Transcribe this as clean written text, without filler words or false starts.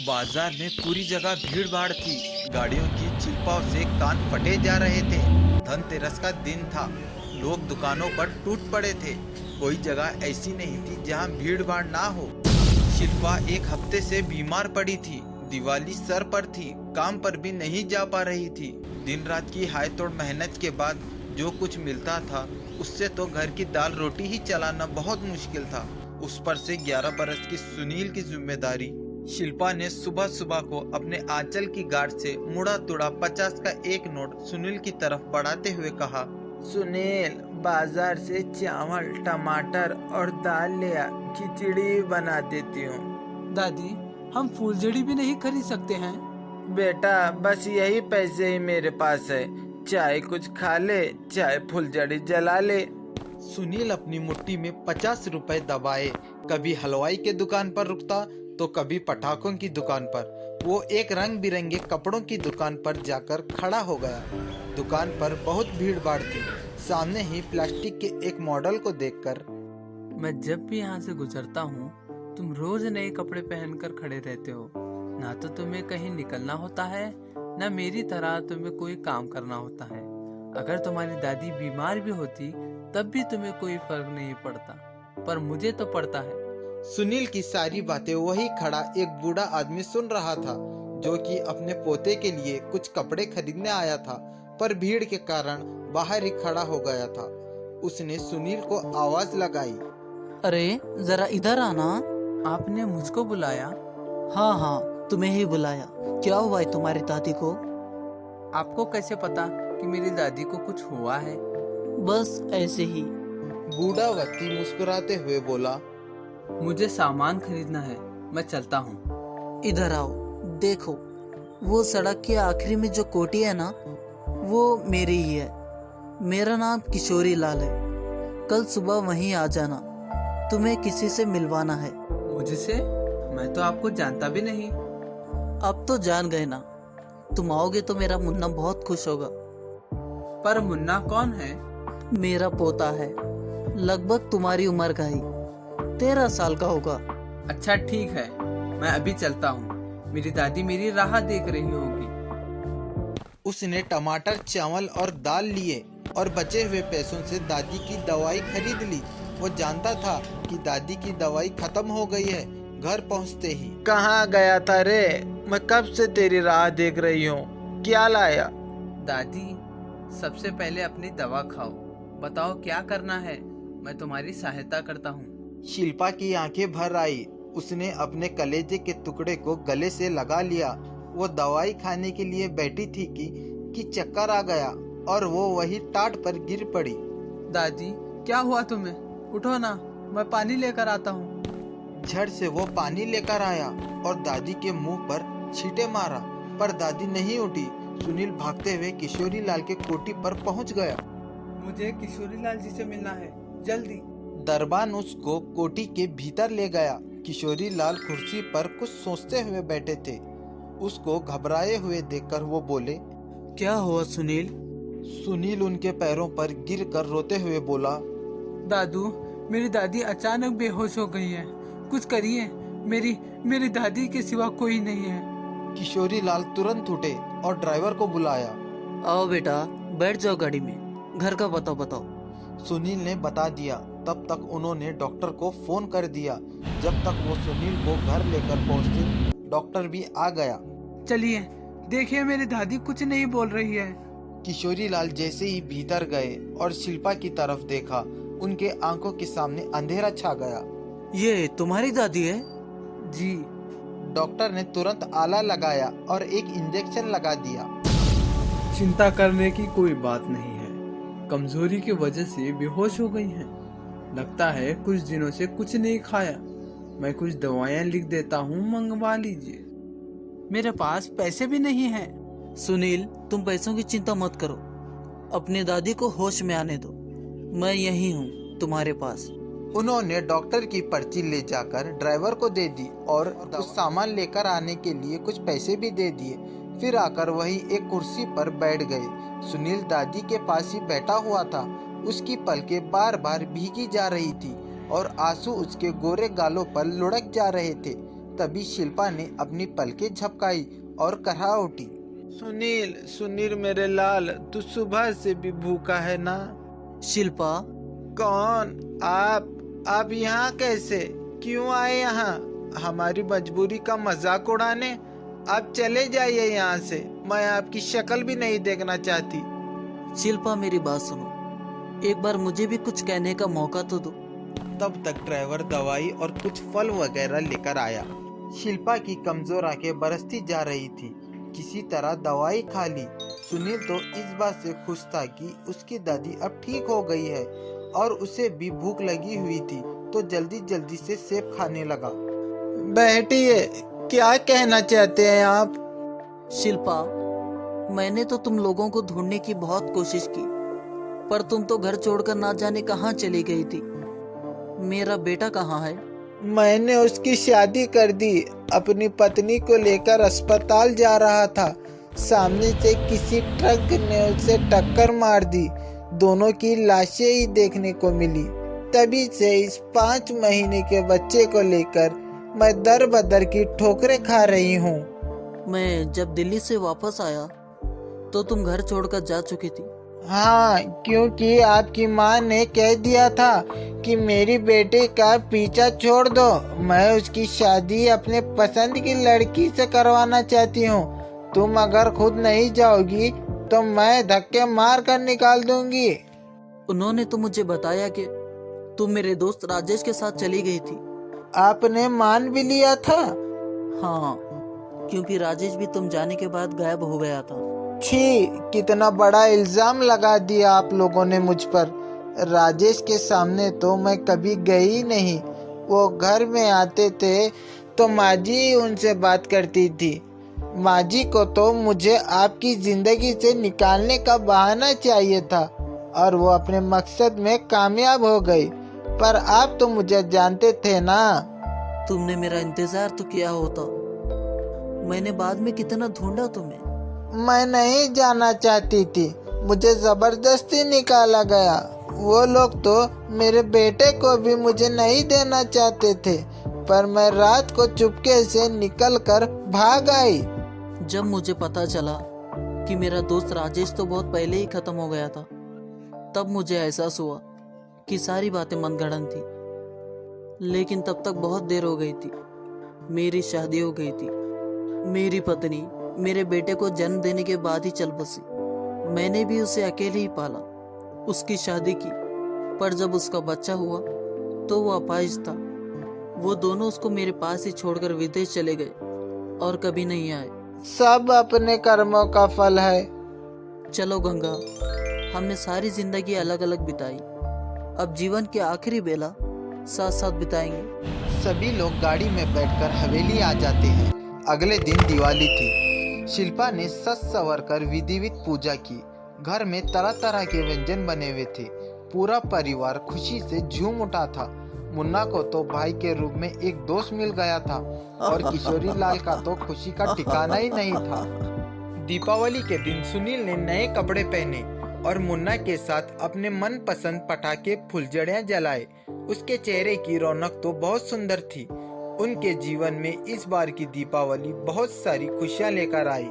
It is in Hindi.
बाजार में पूरी जगह भीड़ भाड़ थी। गाड़ियों की चिल्पाव से कान फटे जा रहे थे। धनतेरस का दिन था। लोग दुकानों पर टूट पड़े थे। कोई जगह ऐसी नहीं थी जहां भीड़ भाड़ ना हो। शिल्पा एक हफ्ते से बीमार पड़ी थी। दिवाली सर पर थी, काम पर भी नहीं जा पा रही थी। दिन रात की हाय तोड़ मेहनत के बाद जो कुछ मिलता था उससे तो घर की दाल रोटी ही चलाना बहुत मुश्किल था। उस पर से 11 बरस की सुनील की जिम्मेदारी। शिल्पा ने सुबह सुबह को अपने आंचल की गार्ड से मुड़ा तुड़ा 50 का एक नोट सुनील की तरफ बढ़ाते हुए कहा, सुनील, बाजार से चावल, टमाटर और दाल ले आ, खिचड़ी बना देती हूँ। दादी, हम फूलझड़ी भी नहीं खरीद सकते हैं। बेटा, बस यही पैसे ही मेरे पास है। चाहे कुछ खा ले, चाहे फुलझड़ी जला ले। सुनील अपनी मुट्ठी में 50 रुपए दबाए। कभी हलवाई के दुकान पर रुकता तो कभी पटाखों की दुकान पर। वो एक रंग बिरंगे कपड़ों की दुकान पर जाकर खड़ा हो गया। दुकान पर बहुत भीड़ भाड़ थी। सामने ही प्लास्टिक के एक मॉडल को देखकर, मैं जब भी यहाँ से गुजरता हूँ तुम रोज नए कपड़े पहनकर खड़े रहते हो। ना तो तुम्हें कहीं निकलना होता है, ना मेरी तरह तुम्हें कोई काम करना होता है। अगर तुम्हारी दादी बीमार भी होती तब भी तुम्हें कोई फर्क नहीं पड़ता, पर मुझे तो पड़ता है। सुनील की सारी बातें वही खड़ा एक बूढ़ा आदमी सुन रहा था, जो कि अपने पोते के लिए कुछ कपड़े खरीदने आया था, पर भीड़ के कारण बाहर ही खड़ा हो गया था। उसने सुनील को आवाज लगाई, अरे जरा इधर आना। आपने मुझको बुलाया? हाँ हाँ, तुम्हें ही बुलाया। क्या हुआ है तुम्हारी दादी को? आपको कैसे पता कि मेरी दादी को कुछ हुआ है? बस ऐसे ही। बूढ़ा व्यक्ति मुस्कुराते हुए बोला, मुझे सामान खरीदना है, मैं चलता हूँ। इधर आओ, देखो वो सड़क के आखिरी में जो कोठी है ना, वो मेरी ही है। मेरा नाम किशोरी लाल है। कल सुबह वहीं आ जाना, तुम्हें किसी से मिलवाना है। मुझसे? मैं तो आपको जानता भी नहीं। अब तो जान गए ना। तुम आओगे तो मेरा मुन्ना बहुत खुश होगा। पर मुन्ना कौन है? मेरा पोता है, लगभग तुम्हारी उम्र का ही, 13 साल का होगा। अच्छा ठीक है, मैं अभी चलता हूँ। मेरी दादी मेरी राह देख रही होगी। उसने टमाटर, चावल और दाल लिए और बचे हुए पैसों से दादी की दवाई खरीद ली। वो जानता था कि दादी की दवाई खत्म हो गई है। घर पहुंचते ही, कहाँ गया था रे? मैं कब से तेरी राह देख रही हूँ। क्या लाया? दादी, सबसे पहले अपनी दवा खाओ। बताओ क्या करना है, मैं तुम्हारी सहायता करता हूँ। शिल्पा की आंखें भर आई। उसने अपने कलेजे के टुकड़े को गले से लगा लिया। वो दवाई खाने के लिए बैठी थी कि चक्कर आ गया और वो वही टाट पर गिर पड़ी। दादी, क्या हुआ तुम्हें? उठो ना, मैं पानी लेकर आता हूँ। झट से वो पानी लेकर आया और दादी के मुंह पर छींटे मारा, पर दादी नहीं उठी। सुनील भागते हुए किशोरी लाल के कोठी पर पहुंच गया। मुझे किशोरी लाल जी से मिलना है, जल्दी। दरबान उसको कोठी के भीतर ले गया। किशोरी लाल कुर्सी पर कुछ सोचते हुए बैठे थे। उसको घबराए हुए देखकर वो बोले, क्या हुआ सुनील? सुनील उनके पैरों पर गिरकर रोते हुए बोला, दादू, मेरी दादी अचानक बेहोश हो गई है, कुछ करिए। मेरी दादी के सिवा कोई नहीं है। किशोरी लाल तुरंत उठे और ड्राइवर को बुलाया। आओ बेटा, बैठ जाओ गाड़ी में। घर का बताओ। सुनील ने बता दिया। तब तक उन्होंने डॉक्टर को फोन कर दिया। जब तक वो सुनील को घर लेकर पहुंचते, डॉक्टर भी आ गया। चलिए, देखिए मेरी दादी कुछ नहीं बोल रही है। किशोरी लाल जैसे ही भीतर गए और शिल्पा की तरफ देखा, उनके आंखों के सामने अंधेरा छा गया। ये तुम्हारी दादी है? जी। डॉक्टर ने तुरंत आला लगाया और एक इंजेक्शन लगा दिया। चिंता करने की कोई बात नहीं है, कमजोरी की वजह से बेहोश हो गई हैं। लगता है कुछ दिनों से कुछ नहीं खाया। मैं कुछ दवाइयाँ लिख देता हूँ, मंगवा लीजिए। मेरे पास पैसे भी नहीं हैं। सुनील, तुम पैसों की चिंता मत करो। अपनी दादी को होश में आने दो। मैं यही हूँ तुम्हारे पास। उन्होंने डॉक्टर की पर्ची ले जाकर ड्राइवर को दे दी और कुछ सामान लेकर आने के लिए कुछ पैसे भी दे दिए। फिर आकर वही एक कुर्सी पर बैठ गए। सुनील दादी के पास ही बैठा हुआ था। उसकी पलकें बार बार भीगी जा रही थी और आंसू उसके गोरे गालों पर लुढ़क जा रहे थे। तभी शिल्पा ने अपनी पलकें झपकाई और कहा उठी, सुनील, सुनील मेरे लाल, तू सुबह से भी भूखा है ना? शिल्पा, कौन? आप यहाँ कैसे? क्यों आए यहाँ? हमारी मजबूरी का मजाक उड़ाने? आप चले जाइए यहाँ से, मैं आपकी शक्ल भी नहीं देखना चाहती। शिल्पा मेरी बात सुनो, एक बार मुझे भी कुछ कहने का मौका तो दो। तब तक ड्राइवर दवाई और कुछ फल वगैरह लेकर आया। शिल्पा की कमजोर आंखें बरसती जा रही थी। किसी तरह दवाई खा ली। सुनील तो इस बात से खुश था कि उसकी दादी अब ठीक हो गई है और उसे भी भूख लगी हुई थी, तो जल्दी जल्दी से सेब खाने लगा। बैठिए, क्या कहना चाहते हैं आप? शिल्पा, मैंने तो तुम लोगों को ढूंढने की बहुत कोशिश की, पर तुम तो घर छोड़कर ना जाने कहाँ चली गई थी। मेरा बेटा कहाँ है? मैंने उसकी शादी कर दी। अपनी पत्नी को लेकर अस्पताल जा रहा था, सामने से किसी ट्रक ने उसे टक्कर मार दी। दोनों की लाशें ही देखने को मिली। तभी से इस 5 महीने के बच्चे को लेकर मैं दर बदर की ठोकरें खा रही हूँ। मैं जब दिल्ली से वापस आया तो तुम घर छोड़कर जा चुकी थी। हाँ, क्योंकि आपकी माँ ने कह दिया था कि मेरी बेटे का पीछा छोड़ दो। मैं उसकी शादी अपने पसंद की लड़की से करवाना चाहती हूँ। तुम अगर खुद नहीं जाओगी तो मैं धक्के मार कर निकाल दूंगी। उन्होंने तो मुझे बताया कि तुम मेरे दोस्त राजेश के साथ चली गई थी। आपने मान भी लिया था? हाँ, क्योंकि राजेश भी तुम जाने के बाद गायब हो गया था। छी, कितना बड़ा इल्जाम लगा दिया आप लोगों ने मुझ पर। राजेश के सामने तो मैं कभी गई नहीं। वो घर में आते थे तो माँ जी उनसे बात करती थी। माँ जी को तो मुझे आपकी जिंदगी से निकालने का बहाना चाहिए था और वो अपने मकसद में कामयाब हो गई। पर आप तो मुझे जानते थे ना। तुमने मेरा इंतजार तो किया होता। मैंने बाद में कितना ढूंढा तुम्हें। मैं नहीं जाना चाहती थी, मुझे जबरदस्ती निकाला गया। वो लोग तो मेरे बेटे को भी मुझे नहीं देना चाहते थे, पर मैं रात को चुपके से निकलकर भाग आई। जब मुझे पता चला कि मेरा दोस्त राजेश तो बहुत पहले ही खत्म हो गया था, तब मुझे एहसास हुआ कि सारी बातें मनगढ़ंत थी। लेकिन तब तक बहुत देर हो गई थी। मेरी शादी हो गई थी। मेरी पत्नी मेरे बेटे को जन्म देने के बाद ही चल बसी। मैंने भी उसे अकेले ही पाला, उसकी शादी की। पर जब उसका बच्चा हुआ तो वो अपाहिज था। वो दोनों उसको मेरे पास ही छोड़कर विदेश चले गए और कभी नहीं आए। सब अपने कर्मों का फल है। चलो गंगा, हमने सारी जिंदगी अलग अलग बिताई, अब जीवन के आखिरी बेला साथ साथ बिताएंगे। सभी लोग गाड़ी में बैठकर हवेली आ जाते हैं। अगले दिन दिवाली थी। शिल्पा ने सज संवर कर विधिवत पूजा की। घर में तरह तरह के व्यंजन बने हुए थे। पूरा परिवार खुशी से झूम उठा था। मुन्ना को तो भाई के रूप में एक दोस्त मिल गया था और किशोरी लाल का तो खुशी का ठिकाना ही नहीं था। दीपावली के दिन सुनील ने नए कपड़े पहने और मुन्ना के साथ अपने मनपसंद पटाखे फुलझड़ियां जलाए। उसके चेहरे की रौनक तो बहुत सुंदर थी। उनके जीवन में इस बार की दीपावली बहुत सारी खुशियां लेकर आई।